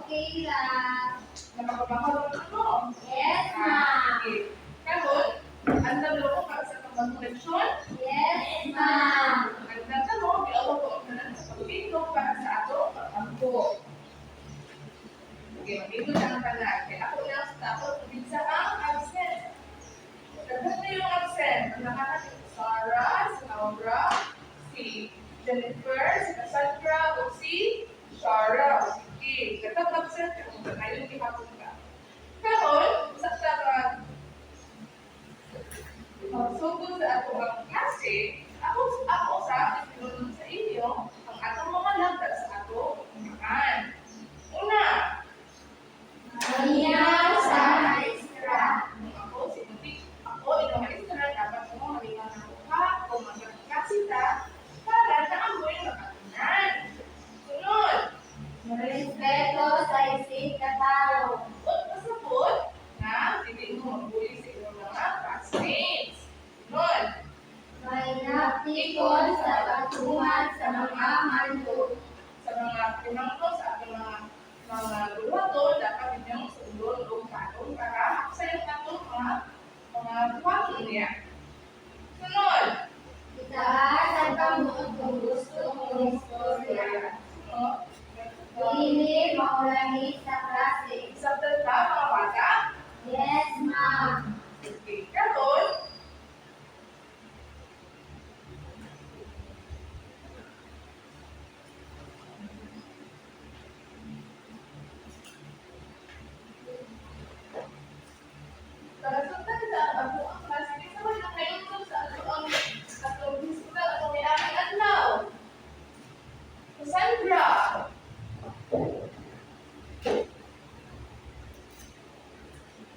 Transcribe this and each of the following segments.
Okay lang. Napakabakal mo. Yes, ma'am. Okay. Karon, ang dalo ko para sa tambang koleksyon. Yes, ma'am. Ang dalo mo, giawa ko ang sa pagbibigay para sa ato pag-ampo. Okay, mag-ibig na ang tanan. Kaya ako lang sa tapos, pabinsa ang absent. Dagdag na yung absent. Ang nakakita si Sarah, si Laura, si Jennifer, si Cassandra, o si Shara, o si Kim. Dagdag absent, kung ngayon ihapon ka. Karon, sa taran, magsugod sa ato ang klase, ako sa pinunod sa inyo, ang atong mga lagda sa ato makan. Una, Maria sa maestra. ako, ikaw maestra, dapat mo malingan ng mukha o magkakasita para naamoy makatunan. Sunod, Respeto sa isip katao. huwag pasabot na hindi mo magbuli sa iyong mga classmates. Sunod, May napikon sa pagtuman sa mga mandog. sa mga pinangko sa ating mga guluhaton, dapat inyong sundon o kanon para sa iyong atong mga buhaton niya. Sunod, Itaas ang kamot kung gusto mong istorya. sunod, Hindi maulangit sa klase. accepted ba mga bata? Yes, ma'am. Okay, karon, pagkasundan sa ako ang klase sa mga ngayon sa atong physical atong nilamang adlaw. Cassandra.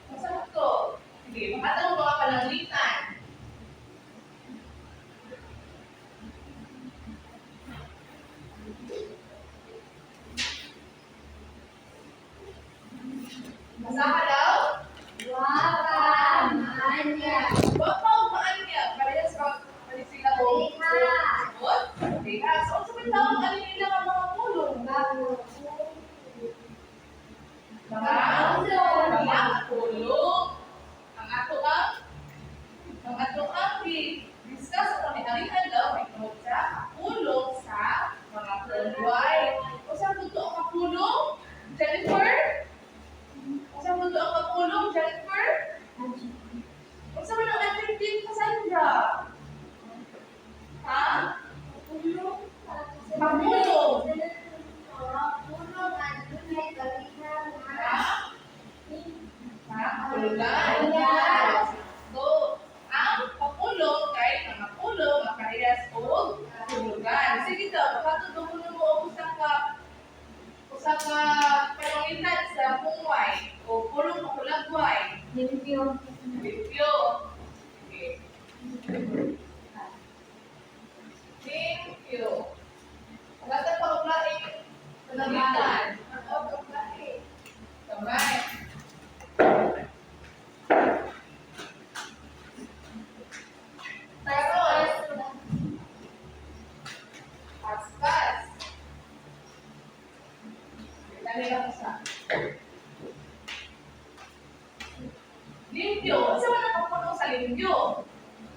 Masarap to. Sige, makatang mga pananglitan. Masaha daw? Wapa, manya. Huwag pa umaan niya. Parehas sila o. Sagot? Diha. So, sabihin daw ang alin nila ang mga pulong. Bago. Mga pulong. Ang ato ang discuss o pamiharihan daw ay tungkol sa pulong sa mga pulway. O saan buto ang kapulong? Jennifer? O saan buto ang kapulong? Jennifer? O saan man ang activity Cassandra? Ha? Pulong. Pagpulong. Pulong ang dunay balikan Ha? Ha? Pulugan. Yes. So, ang papulong kay mga pulong, makarehas o pulugan. Sige daw, patutulungan mo usa ka panangitan sa pungway o pulong makulagway. Limpyo. Limpyo. Okay. Limpyo. Wala pa uglaing panangitan. Kamay. Paspas. Dali lang sa. Limpyo. Saan man nakapuno sa limpyo?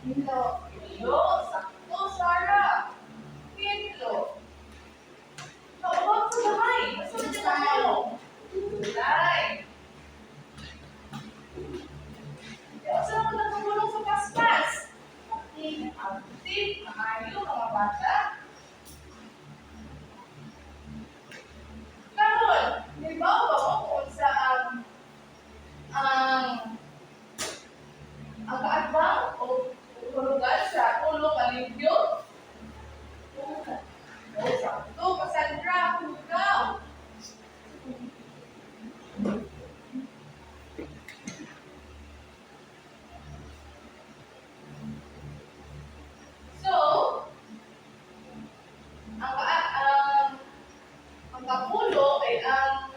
Limpyo. Limpyo. Sakto, Sarah. Limpyo. Huwag sa bahay. Basta na dyan ang pulong. Kulay. Saan mo nakapulong sa paspas? Active. Maayo, mga bata. Karon, halimbawa mo kung sa ang kaadbang o hulugan sa tulong alimpyo. O sakto, Cassandra, hulugaw. So, ang kapulo ay ang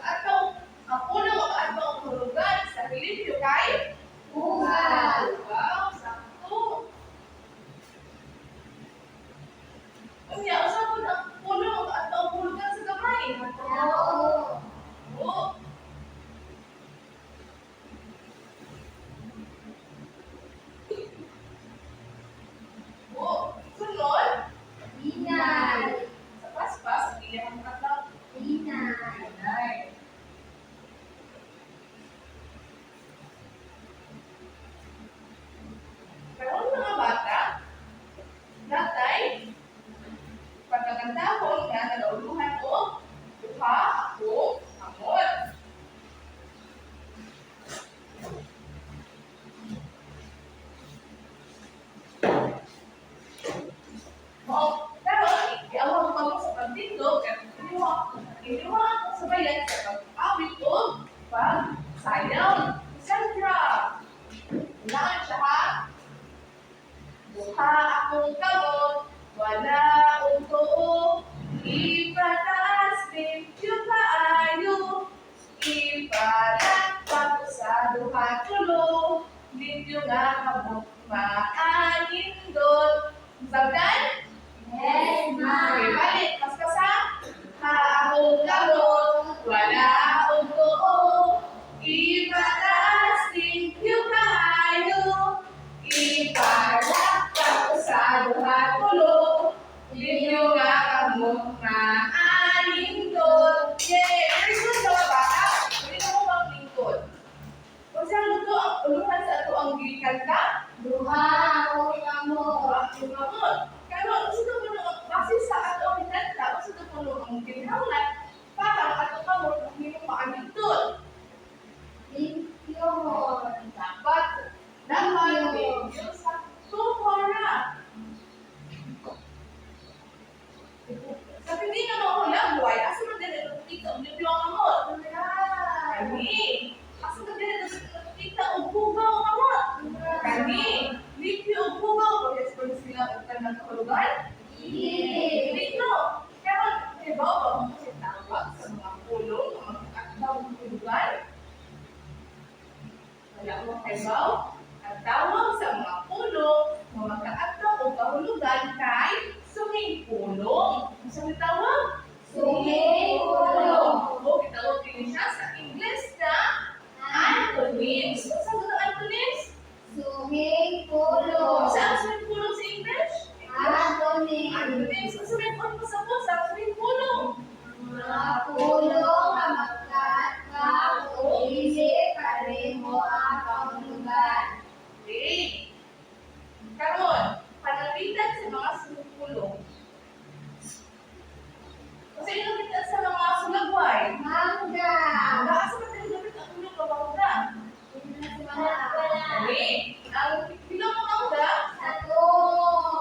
pulo o kaadbang hulugan sa alimpyo kay Ugal. wow, sakto. Unya, usapon ang pulo at ang hulugan sa gamay. Oo. O. O. Sunod. Inay. Sa paspas, iyan ang tatlo. Inay. Inay. Karon mga bata, natay, pagkakantahon nga nagauluhan o duha akong amot. O, karon, iawag pa mo sa pagtindog at iniwa ko sa bayan sa pag-awit o pag-sayaw. Sandra, unahan siya ha? Duha akong kamot, wala akong tuo. Ipataas, bintyo kaayo. Ipalakpak ko sa duha tulo. Bintyo nga kamot, maanindot. Sabdan? Yes, Okay, ma'am. balik. Mas kasa? Ha akong kamot, wala akong tuo. Ipataas, bintyo kaayo. Ipalakpak ko sa duha tulo. Bintyo nga kamot, maanindot. Yay! Very good mga bata. Hindi na mo bang lingkod? Kung saan luto ang uluhan sa ato ang gikanta? Duha akong kamot. Lumamot. Pero gusto ko nung base sa ato ang gikanta, gusto ko nung ang ginhawlan para ang ato kamot hindi mo maanindot. Limpyon. Dapat medyo sa tumora. Sa hindi na maulang buhay, asa man din ito kita ang limpyo ang amot. Kani, asa man din ito kita ang bugaw ang amot. Kani, limpyo ang bugaw. Pag-experience sila ang tanang kahulugan. Dito. Pero, diba ba mo kasi tawag sa mga pulong, mga kakataw ng kahulugan? Wala mo kaibaw. Ang tawag sa mga pulong, mga kakataw o kahulugan kay suming pulong. Ang suming tawag? Suming pulong. O, kitawag din siya sa English na antonyms. Ano sa mga antonyms? Suming pulong. Saan suming pulong sa English? Antonyms. Antonyms. Ang suming pulong sa suming pulong. Mga pulong na magkatkaw o hindi pareho ang kahulugan. Okay. Karon, panapitan sa mga sumipulong. Kasi inapitan sa mga sulagway. Mangga. Nasa ba tayo napit ang tulong ng mangga? Okay. Ang bilong ng mangga, Satu.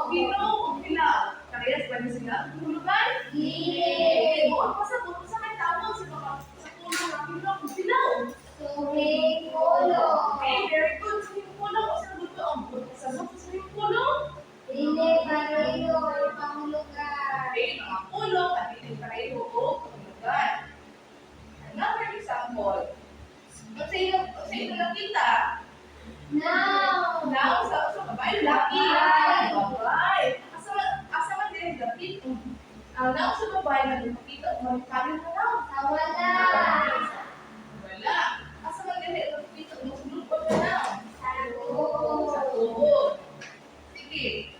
bilong o bilaw. Parehas ba niya sila? Hulugan? Dili. O, ang pasabot sa may tawag sa mga sa tulong ng bilong o bilaw. Suming pulong. Okay, very good. Sumipulong o sa buto ang pasabot sa sumipulong. Hindi pareho ang kahulugan. Okay, mga pulong at hindi pareho o kahulugan. Another example. Kasi ito nakita. Now. Now, sa babae, laki. Babae. Babae. Asa man din dapit. Ang now sa babae na nakita, marikarin na now. Wala. Wala. Asa man din nakita, masulog pa na now. Sa Satu. tuhod. Sige.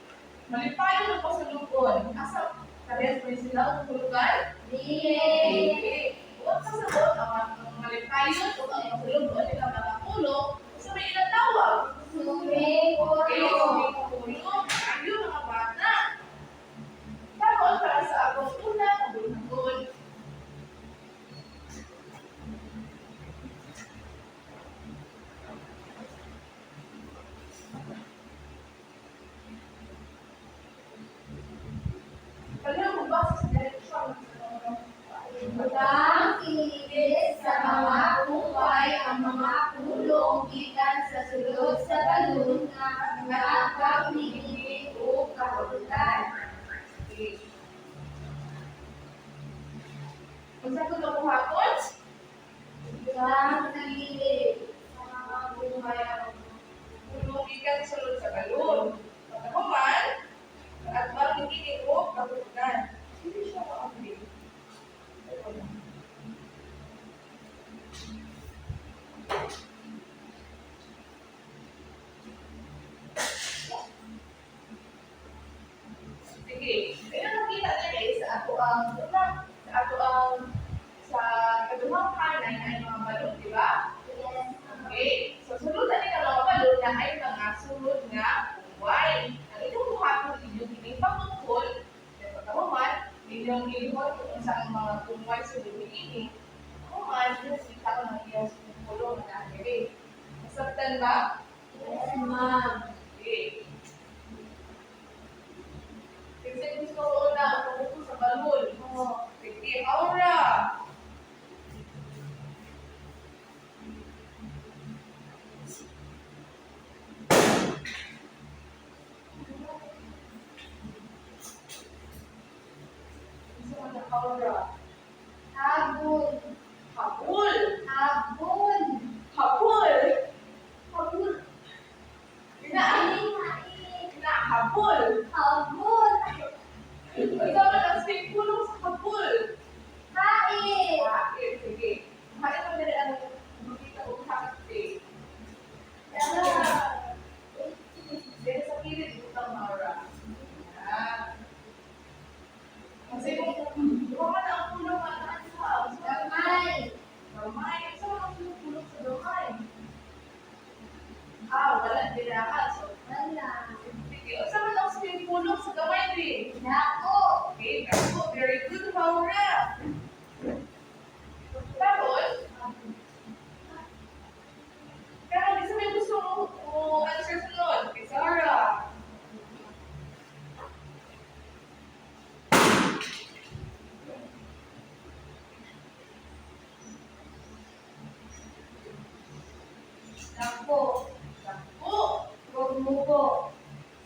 Malipayo na po sa lupon. Asa, parehas pa rin sila ang tulugan? Dili. Huwag ka sa bot, ang malipayo o ang masulog o nila mga pulo, sa may ilang tawag. Suming Okay, pulong. sumipulong. Ayun mga bata. Tawag para sa akong una, kabulungon. Kaya mo ba sa direksyon ng Butang kinikilis sa mga buhay ang mga Sige. Ako nga, kita ko ng iyong pulong na nagiri. Masabtan ba? Yes, ma'am. Okay. Kasi gusto ko na pumunta sa balon. Oh. Sige, Aura. Gusto ko na Aura. Habol. Habul. Habol. Habul. Habul. Hain. Habul. Habol. Ikaw na lang sa pulong sa habul. Hain. Sige. Hain mo dali ang makita ko hakit. Dito sa pilit, utang Aura. Kasi kung buka na ang pulong at sa Gamay. gamay. Saan ang pulong sa gamay? Wala dirahan. So, Wala. sige. Saan ang pulong sa gamay din? Dako. Okay, that's very good, Maura. Tapos, pero di sa may gusto mo answer sunod. Okay, Sarah. Dako. Takbo. Gumugo.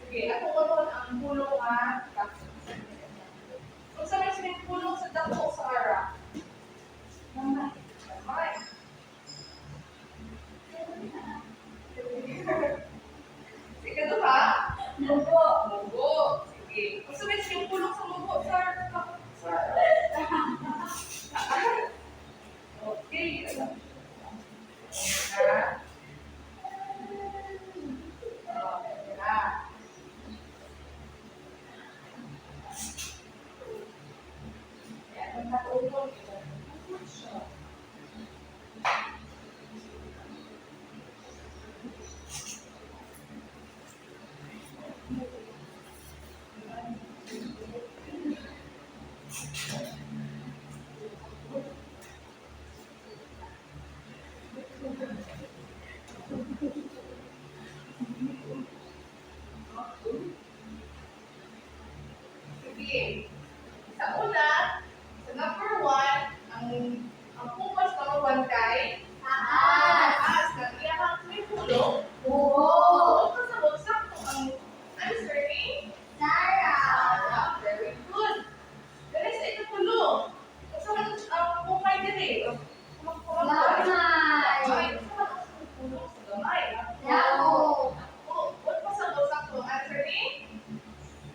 Sige, ako karon ang pulong ha. Kung sa may pulong sa dako, Sarah. Gamay. Gamay. Sige, ito ha? Mugo. Mugo. Sige. Kung sa may pulong sa mugo, Sarah. Okay. Ha? Sige. Sa una, sa number 1, ang focus number 1 kay Taas. taas ng iyang may pulong. Buo. Kung sa bagsak kung ang answer ni Sarah. very good. Dali sa ito pulong. Kung sa ang bukay dili. Gamay. Gamay. Kung sa ang pulong sa gamay. Dako. Kung sa bagsak kung answer ni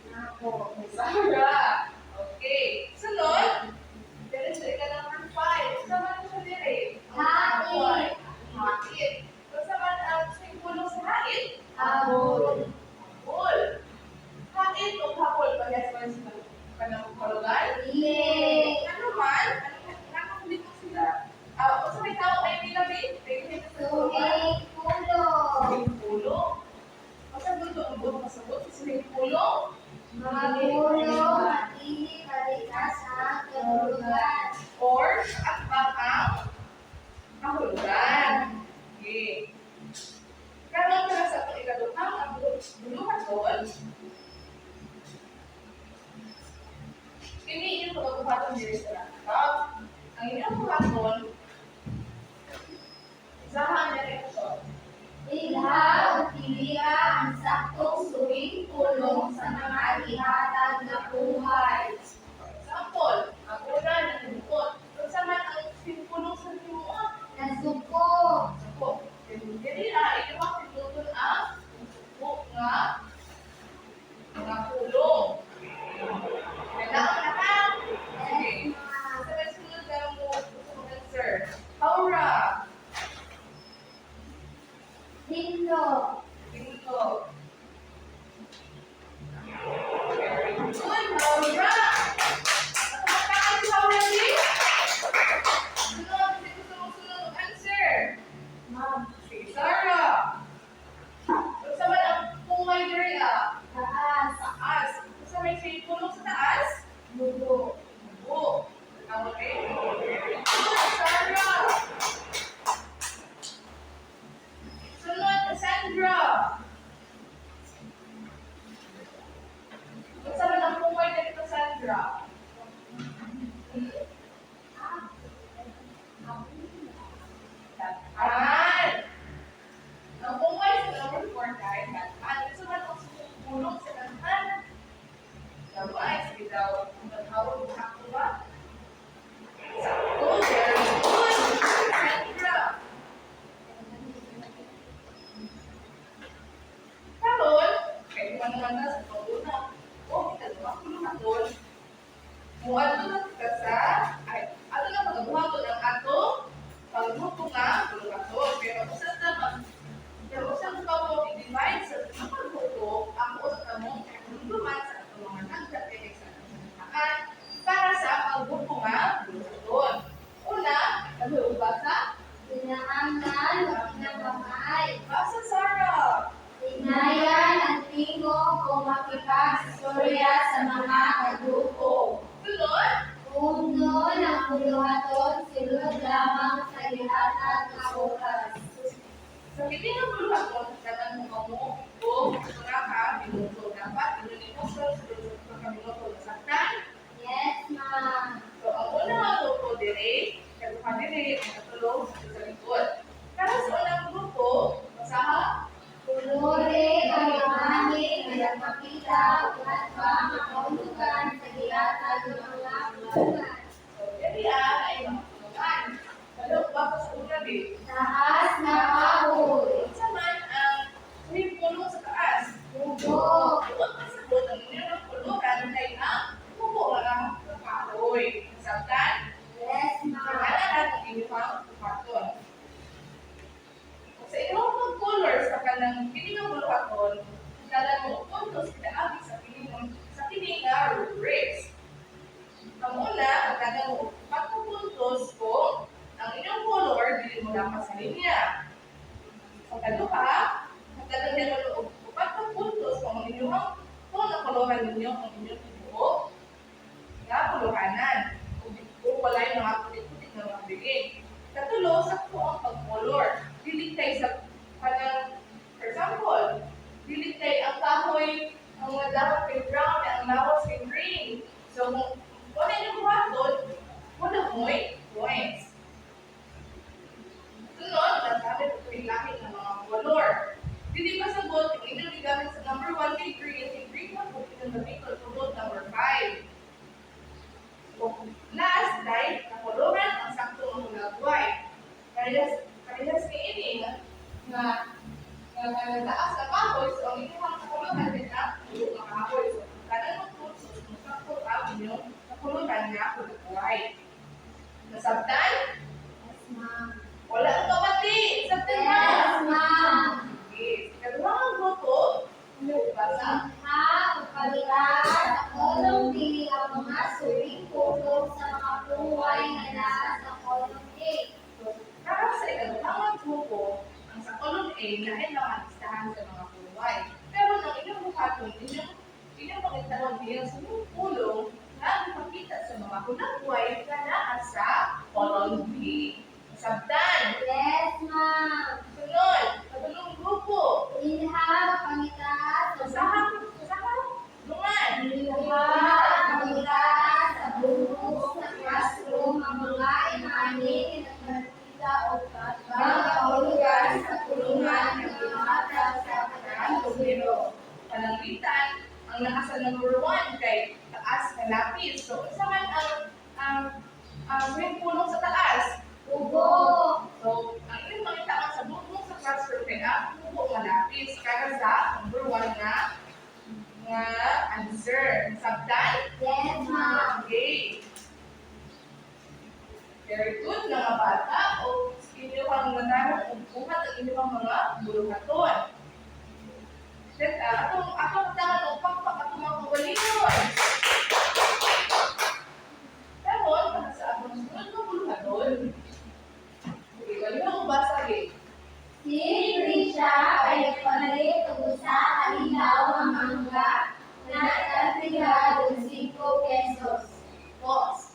Dako. Sarah. Okay. Sunod. Dali sa ika number 5. Sa man siya dili. Hain. Hain. Kung sa man ang pulong sa hain. Habol. Habol. Hain o habol. Parehas man sa panangkulugan. Dili. Ano man? Ano dito sila? Kung sa may tao ay nilabit. May Suhig pulo. pulong. Kung sa gusto ang buong kasabot. Sa pulong. Magulo. Matili. Kalikas ang kahulugan. Or at bakang kahulugan. Okay. Karon para sa itong ikaduhang ang buluhan doon. Ini yung pagkakuhatong diri sa laptop. Ang inyong kuhaton, isahan niya rin ito. Ilha o piliya ang saktong suwing tulong sa mga ihatag na buhay. Example, ang una na nilukot. Kung sa man ang simpulong sa timuot, Nasuko. ako, dili ito ang sinutun ang suko nga pulong. Kailangan na ka. Sige. Sa may sunod na mo gusto mong answer. Aura. Hindo. Tingko. buluhaton sulod lamang sa gihatag nga oras. Sa kini nga buluhaton, kailangan mo o mga ka minuto. Dapat inunin mo sa sulod sa minuto. Nasaktan? Yes, ma'am. So, ang una nga grupo dire, kaduha dire, ang katulong sa likod. Para sa unang grupo, masaha? Kulore ang imahe nga nagpakita at ang kaulugan sa gihatag ng mga buluhan. So, dire ay mga tulungan. Kalong ba sa una din? Taas na kahoy. Sa man ang may pulong sa taas. Ubo. Huwag ka sa ang inyong pulugan kay ang pupo lang sa kahoy. Nasabtan? Yes, ma'am. Kailangan natin inyong paton. Sa inyong pag-color sa kanang piningang buluhaton, kailangan mo puntos kinaagi sa pininga rubrics. Ang una, kailangan mo pagpupuntos kung ang inyong color dili mo dapat sa linya. Ang kaduha, kailangan mo pagpupuntos kung ang inyong kung nakoloran ninyo ang inyong ibuo nga puluhanan. Kung wala yung mga putik-putik na mga bigay. Katulo, sakto ang pag-color. Dili tayo sa kanang, for example, dili tayo ang kahoy, ang mga dapat kay brown, ang lawas kay green. So, kung wala yung buhaton, wala mo'y points. Sunod, nasabi ko yung langit ng mga color. Dili pa sagot, kung inyong gamit sa number 1 kay green na po, inyong gamit ko sagot number 5. So, last, dahil nakuluran ang sakto ng mulagway. Parehas kay ini nga taas na kahoy, so ang inyong nakuluran din na tulog na kahoy. So, kanan mo po, so sakto ang inyong nakuluran na mulagway. Nasabtan? Yes, ma'am. Wala ang kapati! Sabtan na! Yes, ma'am. Okay. Kaduha ang grupo, basa. Pagpalitan sa kolong D ang mga suring pulong sa mga buhay na nasa sa kolong A. So, para sa ikaduhang grupo, ang sa column A na ay nakalistahan sa mga puluhay. Pero nang inyong buhaton, inyong pagkitaon din sa mga pulong na ipakita sa mga hulagway na naa sa column B. Sabtan! Yes, ma'am. Sunod, katulong grupo. Ilha pangitas sa Lungan! Ilha pangitas sa buhok sa classroom ang mga imahe na nagpakita o Ang kahulugan sa pulungan ng imatag sa kanang numero. Pananglitan, ang nasa number 1 kay taas na lapis. So, isa man ang may pulong sa taas. ubo. So, ang inyong makita sa bukong sa classroom kay ang pupo nga lapis. Kaya sa number 1 nga answer. Sabtan? Yes, ma'am. Okay. Very good mga bata. O inyong natanong kung buhat ang inyong mga buluhaton. Then, atong katangan o pagpak atong mga kawalingon. Pero, para sa atong sunod na buluhaton, okay, wala ko basa rin. Si Risha ay nagpalit og usa ka ilaw nga mangga na nagregalo 5 pesos. Pause.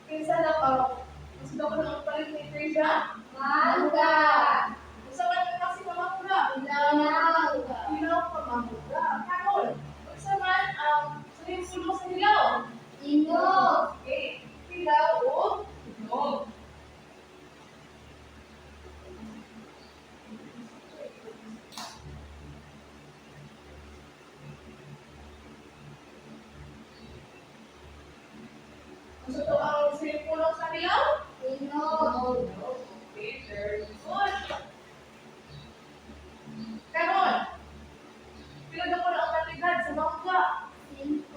Pinsa na pa, gusto ko nang palit ni Trisha? Mangga. Gusto ka nang kasi mamahula? Ilaw. Hilaw ka mamahula. Kakol, gusto man sabihin sulong sa hilaw? Inog. Okay, hilaw o inog. Gusto to ang sinipulong sa hilaw? Inog. Okay, very good. Karon, pila na po na ang kalidad sa mangga? 5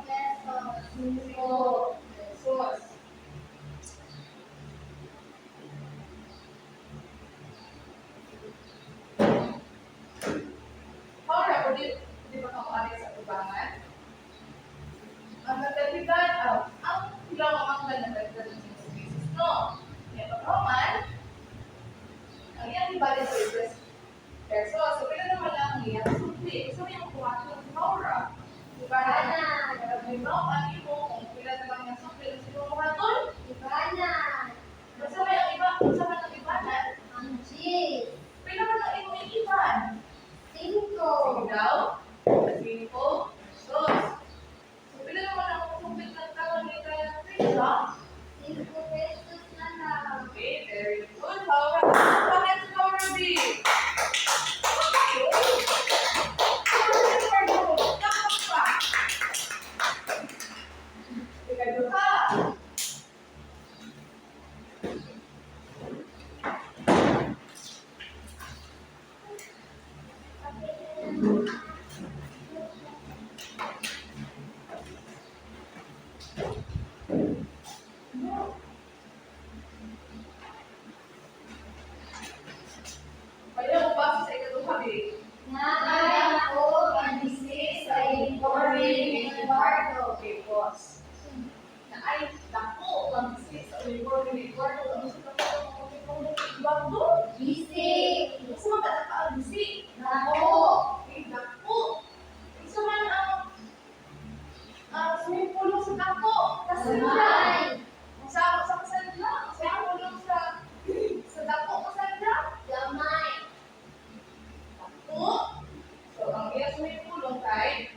pesos. 5 pesos. Paula, di ba kang ari sa ubangan? Ang nakalidad, ang hilaw ang mangga na kalidad ng 5 pesos. Sa mga ibanan, Ang cheese. pila man ang imong iban. 5. Daw, 5 pesos. So, pila naman ang kumpit ng karon ni kaya pila? 5 pesos na lang. Okay, very good. How about let's go, Ruby? Kaya mo ba sa ikaduha, Bi? Nagay ako mag-isip sa informe ni Eduardo. Okay, boss. Na ay dako mag-isip sa uniforme ni Eduardo. Ano sa uniforme ni Eduardo? Isip. Gusto mo ba nakaka-isip? Nako. Okay, dako. Gusto man ang swimming pool sa dako. Kasi Gamay. sa kasandra. Swimming pool sa dako kasandra. Gamay. Dako. So, ang iya swimming pool kay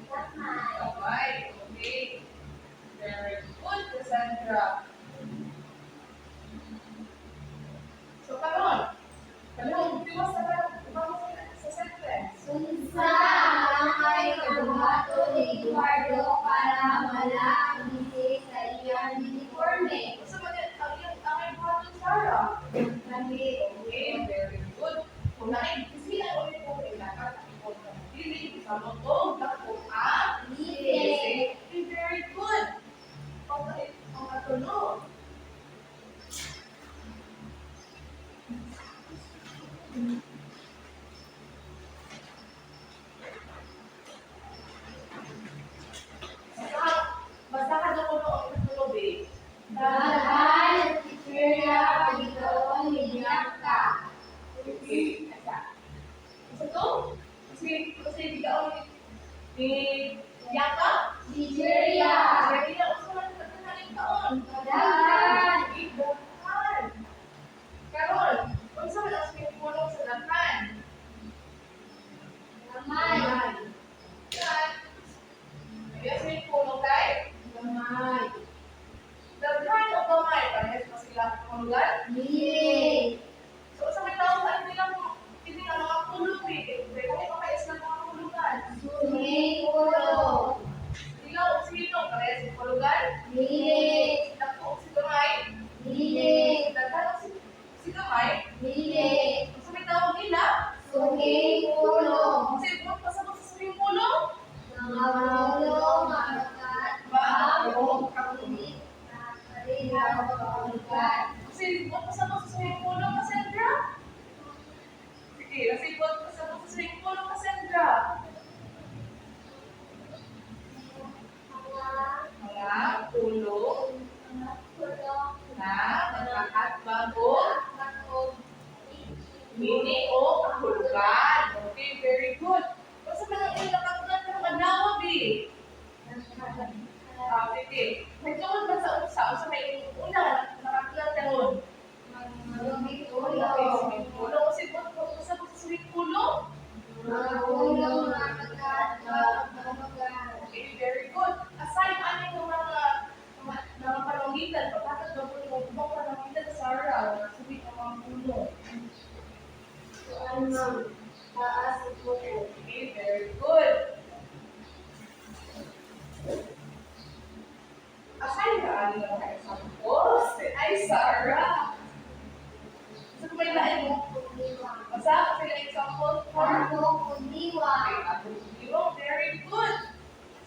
Gamay. Kamay. Okay. Very good, Cassandra. So, karon, tiwas sa sentence. Unsa ang pagbuhato ni Eduardo para wala ang isip sa iyang uniforme? Gusto mo din, ang buhaton, Sarah? Lagi. Okay, very good. Kung naibisi ang ulit po, dapat ipon ka dili, sa loob, dako ang Isip. Okay, very good. Ang katulog. Basta ka doon ko ang katulog eh. Dahil Victoria pagkakaroon ni Bianca. Okay, asa. Isa to? Kasi bigyan ni Yaka? Nigeria. Jadi na usa man sa kanaling taon. Dagan. Dagan. Karol, unsa man ang swimming pool sa dagan? Gamay. Yan. Ay swimming pool kay Gamay. dagan o gamay parehas pa sila kulugan. Dili. So sa may tawo sa hindi na mga kulog eh. Kaya kami pakayas ng mga kulugan. Sungay ulo. Ilaw o sino, parehas sa kulugan. Dili. Dako si gamay. Dili. Dagan o si gamay. Dili. Sa may tawo nila. Sungay ulo. Kasi kung pasabot sa swimming pool, Mga ulo, makakat, bago, kakulit, nakakalilaw, kakulitan. kasi kung pasabot sa swimming pool, Cassandra. Sige, kasi kung pasabot sa swimming pool, Cassandra. Mga ulo na magkakat bago, mini o kahulugan. Okay, very good. Basta man ang ilang nakatunan ng manawa, Bi. Sige. May tungkol ba sa usa may una nakatunan ka ron? Maruming Okay, ulo. swimming pool. Kasi kung pasabot sa swimming pool, Mga ulo, makakat, kakulitan. okay, very good. Aside ani ng mga panangitan, pagkatapos ba po yung mga panangitan sa Sarah, sabi ng mga puno. Ano? Taas ang puto. Okay, very good. Aside ba ani ng mga examples? Ay, Sarah. So, kung may lain mo, basta sila example for Ako, kundiwa. okay, ako, very good.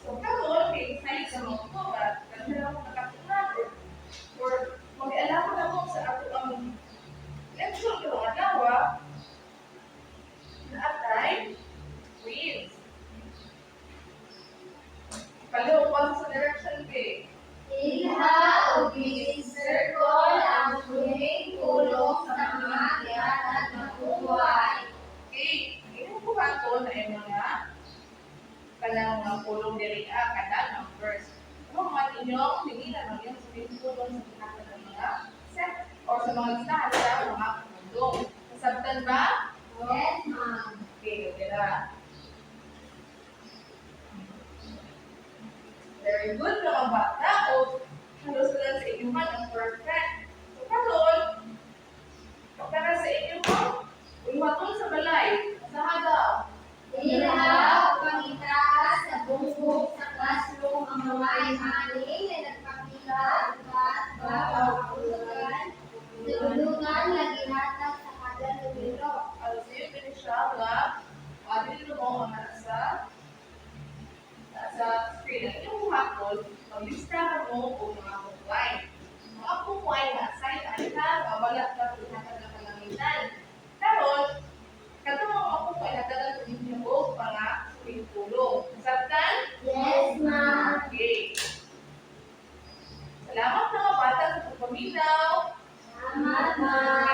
So, karon, may excited sa mga ko, kasi na ako nakatunan. Or, mag-alam ko na ko sa ako ang lecture ko ng adawa na atay quiz. Paliw ko sa direction B. Ilha o circle ang sa mga listahan sa mga pundong. Nasabtan ba? Yes, ma'am. Okay, tira. Very good mga bata. O, halos lang sa inyo man ang perfect. So, karon, para sa inyo mo, ulwaton sa balay. Sa hadaw. Ilaw, pangitaas sa bumbog sa classroom ang mga imaning na nagpakita at bawang tulungan na ginatag sa kada numero. Alas sa'yo, pwede siya nga, dito mo ang nasa screen ng iyong hapon, maglistahan mo o mga kumpuay. Mga kumpuay na assign ka, wala ka pinakad na kalamitan. Karon, katong mga kumpuay na tagal sa inyo o mga tulong. Nasabtan? Yes, ma'am. Okay. Salamat mga bata sa pagpaminaw. Salamat, ma'am.